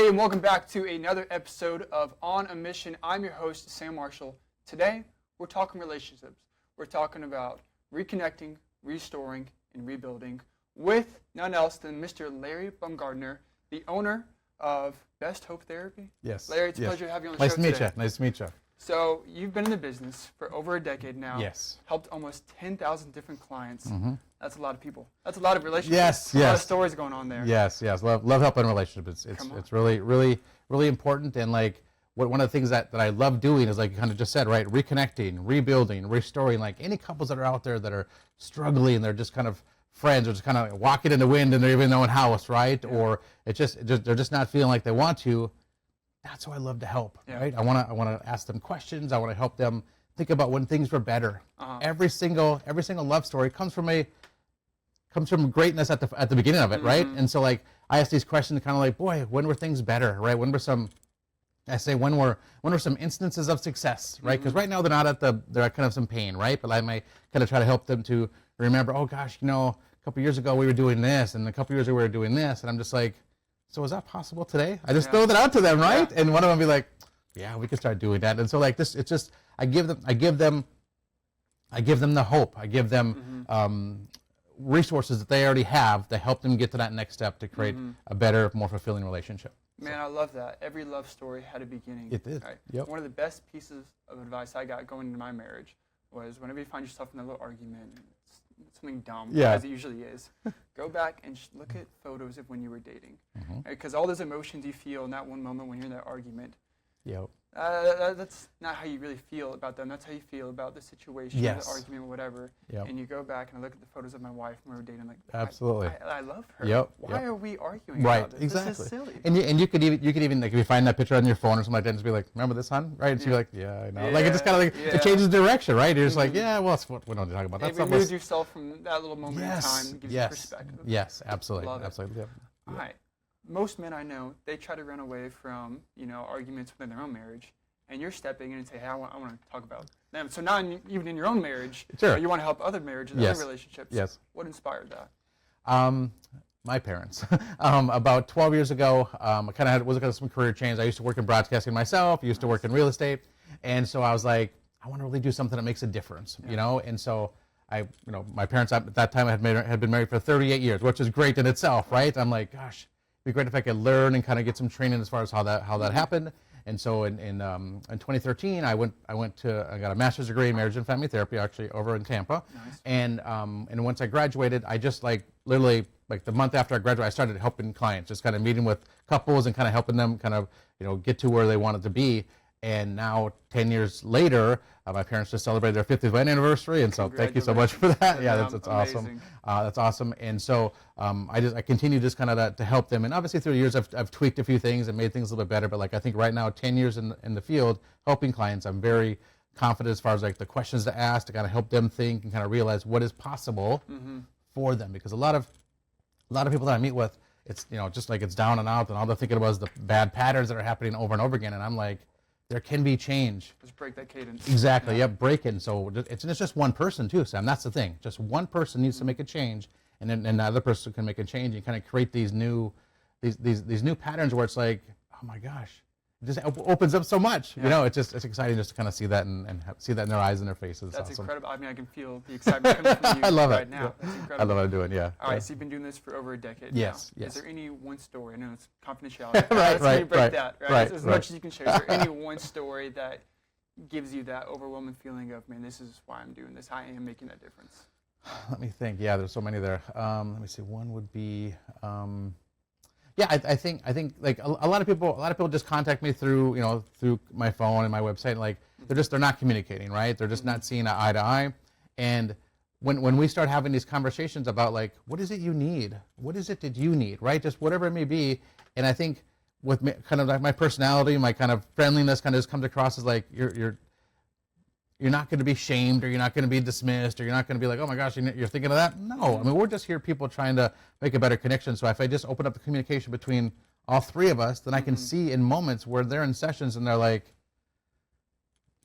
Hey, and welcome back to another episode of On a Mission. I'm your host, Sam Marshall. Today, we're talking relationships. We're talking about reconnecting, restoring, and rebuilding with none else than Mr. Larry Baumgartner, the owner of Best Hope Therapy. Yes. Larry, it's a pleasure to have you on the show today. Nice to meet you. So, you've been in the business for over a decade now. Yes. Helped almost 10,000 different clients. Mm-hmm. That's a lot of people. That's a lot of relationships. Yes, A lot of stories going on there. Yes. Love helping relationships. It's really important. And like one of the things that I love doing is like you kind of just said, right? Reconnecting, rebuilding, restoring. Like any couples that are out there that are struggling, they're just kind of friends, or just kind of like walking in the wind and they're even in their own house, right? Yeah. Or they're just not feeling like they want to. That's who I love to help, right? I want to ask them questions. I want to help them think about when things were better. Every single love story comes from greatness at the beginning of it, right? And so like I ask these questions, kind of like, boy, when were things better, right? When were some instances of success, right? Because right now they're at kind of some pain, right? But I might kind of try to help them to remember, oh gosh, a couple years ago we were doing this, and a couple years ago we were doing this, and I'm just like, so is that possible today? I just throw that out to them, right? Yeah. And one of them be like, yeah, we can start doing that. And so like this, it's just I give them the hope. I give them resources that they already have to help them get to that next step to create a better, more fulfilling relationship. Man, I love that. Every love story had a beginning. It did. Right? Yep. One of the best pieces of advice I got going into my marriage was whenever you find yourself in a little argument, it's something dumb, as it usually is, go back and look at photos of when you were dating. Because all those emotions you feel in that one moment when you're in that argument, that's not how you really feel about them. That's how you feel about the situation, the argument, whatever. And you go back and I look at the photos of my wife when we were dating, like, absolutely, I love her. Why are we arguing about this? Exactly. This is silly. And you could even like if you find that picture on your phone or something like that, just be like, remember this, hon? Right? And so you're like, yeah, I know. Like it just kind of like it changes direction, right? You're just like, yeah, well, that's what we don't talk about. Maybe That's lose yourself from that little moment in time and gives you perspective. Yes, absolutely. Love it. Absolutely. Yep. All right. Most men I know, they try to run away from, arguments within their own marriage, and you're stepping in and say, hey, I want to talk about them. So now, even in your own marriage, you want to help other marriages, other relationships. Yes. What inspired that? My parents. About 12 years ago, I kind of was looking at some career change. I used to work in broadcasting myself. Used to work in real estate, and so I was like, I want to really do something that makes a difference, And so my parents at that time had been married for 38 years, which is great in itself, right? I'm like, gosh, it'd be great if I could learn and kind of get some training as far as how that happened. And so in 2013, I got a master's degree in marriage and family therapy, actually over in Tampa. Nice. And once I graduated, I just literally the month after I graduated, I started helping clients, just kind of meeting with couples and kind of helping them kind of get to where they wanted to be. And now, 10 years later, my parents just celebrated their 50th wedding anniversary, and so thank you so much for that. Yeah, that's awesome. That's awesome. And so I continue just kind of to help them. And obviously, through the years, I've tweaked a few things and made things a little bit better. But I think right now, 10 years in the field, helping clients, I'm very confident as far as the questions to ask to kind of help them think and kind of realize what is possible for them. Because a lot of people that I meet with, it's just like it's down and out, and all they're thinking about is the bad patterns that are happening over and over again. And I'm like, there can be change. Just break that cadence. Exactly. Yep. Break it. So it's just one person too, Sam. That's the thing. Just one person needs to make a change, and then the other person can make a change. And kind of create these new patterns where it's like, oh my gosh, it just opens up so much. It's exciting just to kind of see that and see that in their eyes and their faces. That's awesome. Incredible. I mean, I can feel the excitement coming from you I love right it. now. That's incredible. I love what I'm doing. Yeah. All right. So you've been doing this for over a decade. Yes. Now. Yes. Is there any one story? I know it's confidentiality. Right. Break that. Right. As much as you can share. Is there any one story that gives you that overwhelming feeling of, man, this is why I'm doing this. I am making that difference. Let me think. Yeah, there's so many there. Let me see. One would be. I think like a lot of people just contact me through through my phone and my website. Like they're not communicating, right? They're just not seeing eye to eye. And when we start having these conversations about like, what is it you need? What is it that you need, right? Just whatever it may be. And I think with kind of like my personality, my kind of friendliness kind of just comes across as like you're not going to be shamed, or you're not going to be dismissed, or you're not going to be like, oh my gosh, you're thinking of that? No, I mean, we're just here people trying to make a better connection. So if I just open up the communication between all three of us, then I can see in moments where they're in sessions and they're like,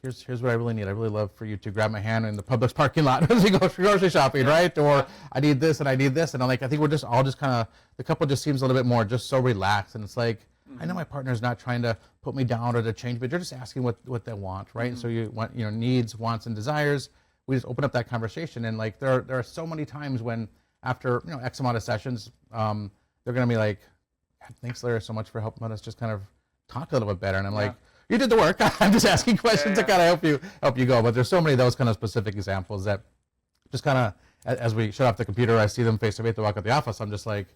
here's what I really need. I really love for you to grab my hand in the Publix parking lot as we go grocery shopping, right? Or I need this and I need this. And I'm like, I think we're just all just kind of, the couple just seems a little bit more just so relaxed. And it's like, I know my partner's not trying to put me down or to change, but they're just asking what they want, right? So you want, needs, wants, and desires. We just open up that conversation, and like there are so many times when after X amount of sessions, they're gonna be like, "Thanks, Larry, so much for helping us just kind of talk a little bit better." And I'm like, "You did the work. I'm just asking questions to kind of help you go." But there's so many of those kind of specific examples that just kind of as we shut off the computer, I see them face to face. They walk out the office. I'm just like,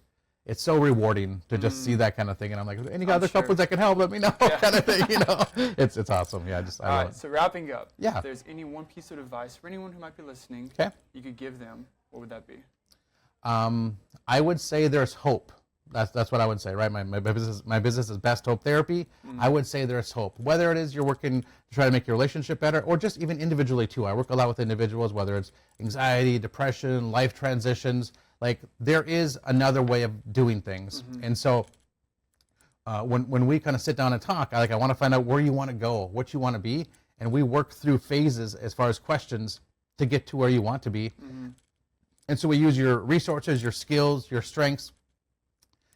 it's so rewarding to just see that kind of thing. And I'm like, any other couples that can help, let me know, kind of thing. It's awesome. Yeah, I All love right. it. So wrapping up, Yeah. if there's any one piece of advice for anyone who might be listening, you could give them, what would that be? I would say there's hope. That's what I would say, right? My business is Best Hope Therapy. I would say there's hope. Whether it is you're working to try to make your relationship better, or just even individually too. I work a lot with individuals, whether it's anxiety, depression, life transitions. Like there is another way of doing things. And so when we kind of sit down and talk, I want to find out where you want to go, what you want to be, and we work through phases as far as questions to get to where you want to be. And so we use your resources, your skills, your strengths,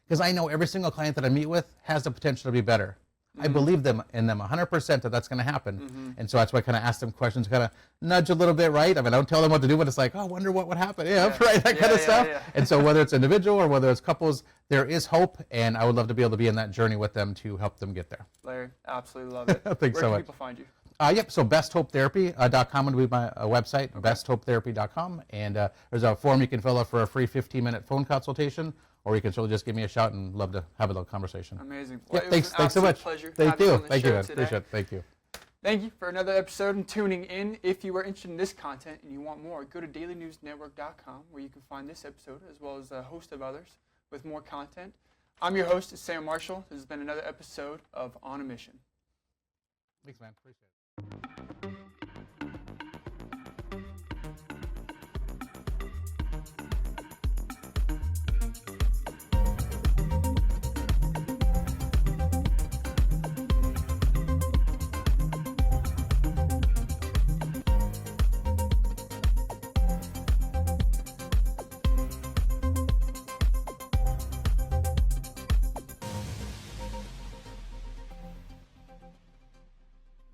because I know every single client that I meet with has the potential to be better. I believe in them 100% that that's going to happen. And so that's why I kind of ask them questions, kind of nudge a little bit, right? I mean, I don't tell them what to do, but it's like, oh, I wonder what would happen. Right, that kind of stuff. And so whether it's individual or whether it's couples, there is hope, and I would love to be able to be in that journey with them to help them get there. Larry, absolutely love it. Thanks so much. Where can people find you? Yep, so besthopetherapy.com would be my website, besthopetherapy.com. And there's a form you can fill out for a free 15-minute phone consultation, or you can just give me a shout and love to have a little conversation. Amazing. Well, thanks so much. Pleasure. Thank you. Thank you, man. Appreciate it. Thank you. Thank you for another episode and tuning in. If you are interested in this content and you want more, go to dailynewsnetwork.com where you can find this episode as well as a host of others with more content. I'm your host, Sam Marshall. This has been another episode of On a Mission. Thanks, man. Appreciate it.